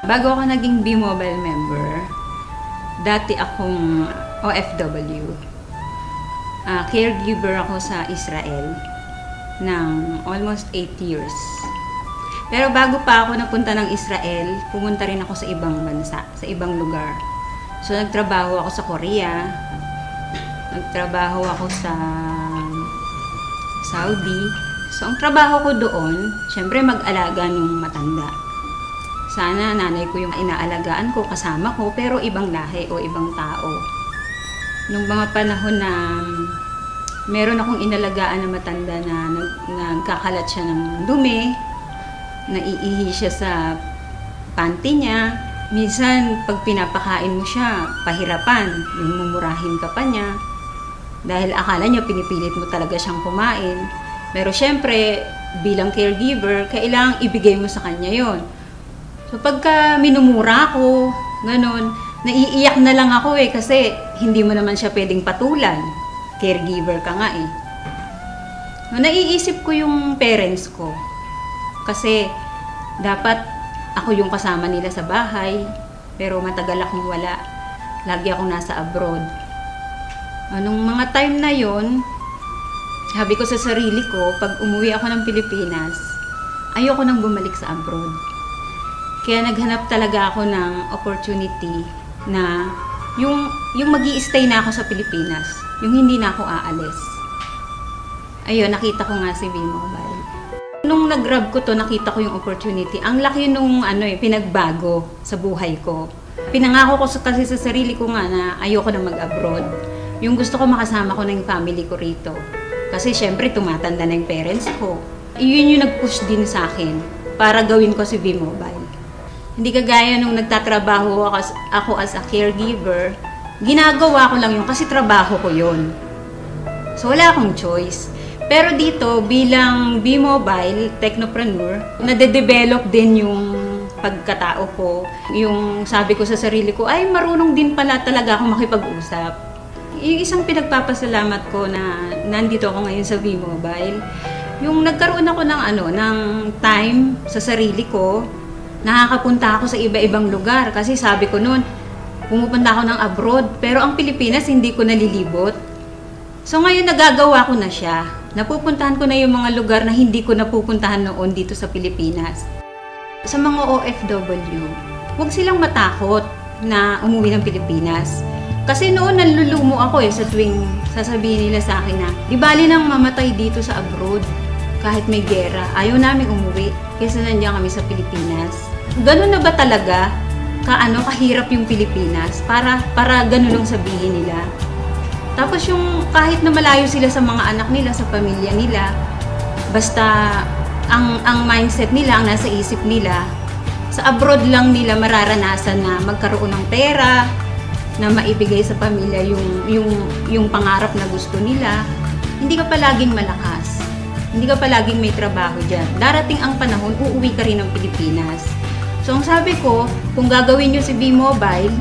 Bago ako naging B-Mobile member, dati akong OFW. Caregiver ako sa Israel ng almost 8 years. Pero bago pa ako napunta ng Israel, pumunta rin ako sa ibang bansa, sa ibang lugar. So nagtrabaho ako sa Korea, nagtrabaho ako sa Saudi. So ang trabaho ko doon, syempre mag-alaga ng matanda. Sana nanay ko yung inaalagaan ko, kasama ko, pero ibang lahi o ibang tao. Nung mga panahon na meron akong inalagaan na matanda na nagkakalat siya ng dumi, naiihi siya sa panty niya, minsan pag pinapakain mo siya, pahirapan, yung mumurahin ka pa niya, dahil akala niya pinipilit mo talaga siyang kumain. Pero syempre, bilang caregiver, kailangang ibigay mo sa kanya yon. So pagka minumura ko, ganun, naiiyak na lang ako kasi hindi mo naman siya pwedeng patulan. Caregiver ka nga eh. So, naiisip ko yung parents ko. Kasi dapat ako yung kasama nila sa bahay, pero matagal akong wala. Lagi akong nasa abroad. Nung mga time na yon, sabi ko sa sarili ko, pag umuwi ako ng Pilipinas, ayoko nang bumalik sa abroad. Kaya naghanap talaga ako ng opportunity na yung magi-stay na ako sa Pilipinas, yung hindi na ako aalis. Ayun, nakita ko nga si B-Mobile. Nung nag-grab ko to, nakita ko yung opportunity. Ang laki nung pinagbago sa buhay ko. Pinangako ko kasi sa sarili ko nga na ayoko na mag-abroad. Yung gusto ko makasama ko na yung family ko rito. Kasi syempre tumatanda na yung parents ko. Yun yung nag-push din sa akin para gawin ko si B-Mobile. Hindi kagaya nung nagtatrabaho ako as a caregiver, ginagawa ko lang yun kasi trabaho ko yun. So wala akong choice. Pero dito, bilang B-Mobile technopreneur, nade-develop din yung pagkatao ko. Yung sabi ko sa sarili ko, ay marunong din pala talaga ako makipag-usap. Yung isang pinagpapasalamat ko na nandito ako ngayon sa B-Mobile, yung nagkaroon ako ng time sa sarili ko, nakakapunta ako sa iba-ibang lugar. Kasi sabi ko noon, pumupunta ako ng abroad, pero ang Pilipinas hindi ko nalilibot. So ngayon nagagawa ko na siya. Napupuntahan ko na yung mga lugar na hindi ko napupuntahan noon dito sa Pilipinas. Sa mga OFW, huwag silang matakot na umuwi ng Pilipinas. Kasi noon nanlulumo ako sa tuwing sasabihin nila sa akin na, di bali nang mamatay dito sa abroad kahit may gera. Ayaw namin umuwi kasi nandiyan kami sa Pilipinas. Ganun na ba talaga kahirap yung Pilipinas para ganun ang sabihin nila? Tapos yung kahit na malayo sila sa mga anak nila, sa pamilya nila, basta ang mindset nila, ang nasa isip nila, sa abroad lang nila mararanasan na magkaroon ng pera, na maibigay sa pamilya yung pangarap na gusto nila. Hindi ka palaging malakas. Hindi ka palaging may trabaho dyan. Darating ang panahon, uuwi ka rin ng Pilipinas. So ang sabi ko, kung gagawin nyo si B-Mobile,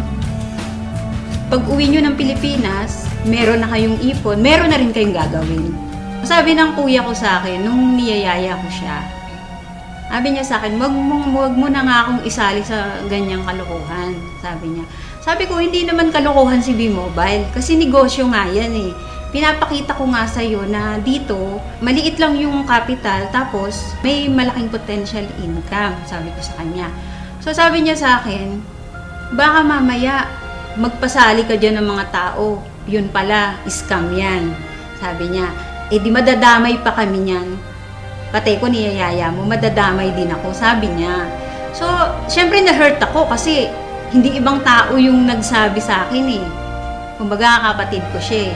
pag uwi nyo ng Pilipinas, meron na kayong ipon, meron na rin kayong gagawin. Sabi ng kuya ko sa akin, nung niyayaya ko siya, sabi niya sa akin, wag mo na nga akong isali sa ganyang kalokohan, sabi niya. Sabi ko, hindi naman kalokohan si B-Mobile, kasi negosyo nga yan eh. Pinapakita ko nga sa'yo na dito, maliit lang yung capital, tapos may malaking potential income, sabi ko sa kanya. So sabi niya sa akin, baka mamaya magpasali ka dyan ng mga tao, yun pala, scam yan. Sabi niya, di madadamay pa kami niyan. Pati ko niyayaya mo, madadamay din ako, sabi niya. So, syempre na-hurt ako kasi hindi ibang tao yung nagsabi sa akin eh. Kumbaga, kapatid ko siya eh.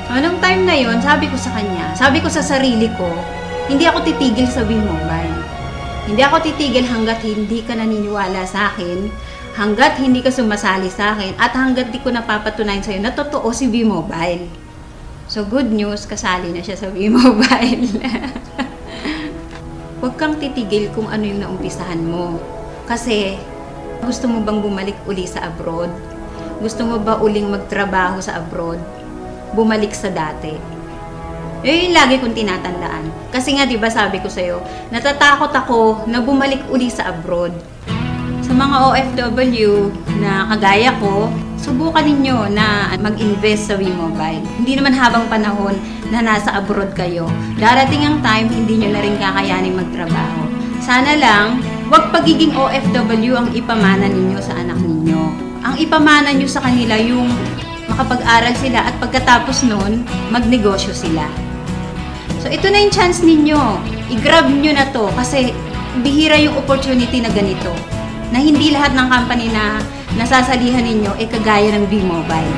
Anong time na yon, sabi ko sa kanya, sabi ko sa sarili ko, hindi ako titigil sa B-Mobile. Hindi ako titigil hanggat hindi ka naniniwala sa akin, hanggat hindi ka sumasali sa akin, at hanggat di ko napapatunayan sa'yo na totoo si B-Mobile. So, good news, kasali na siya sa B-Mobile. Huwag kang titigil kung ano yung naumpisahan mo. Kasi, gusto mo bang bumalik uli sa abroad? Gusto mo ba uling magtrabaho sa abroad? Bumalik sa dati? Yun yung lagi kong tinatandaan. Kasi nga, di ba sabi ko sa'yo, natatakot ako na bumalik uli sa abroad. Sa Sa mga OFW na kagaya ko, subukan ninyo na mag-invest sa WeMobile. Hindi naman habang panahon na nasa abroad kayo. Darating ang time, hindi nyo na rin kakayanin magtrabaho. Sana lang, huwag pagiging OFW ang ipamana ninyo sa anak ninyo. Ang ipamana nyo sa kanila yung makapag-aral sila at pagkatapos nun, magnegosyo sila. So ito na yung chance ninyo. I-grab nyo na to kasi bihira yung opportunity na ganito. Na hindi lahat ng company na nasasalihan ninyo kagaya ng WeMobile.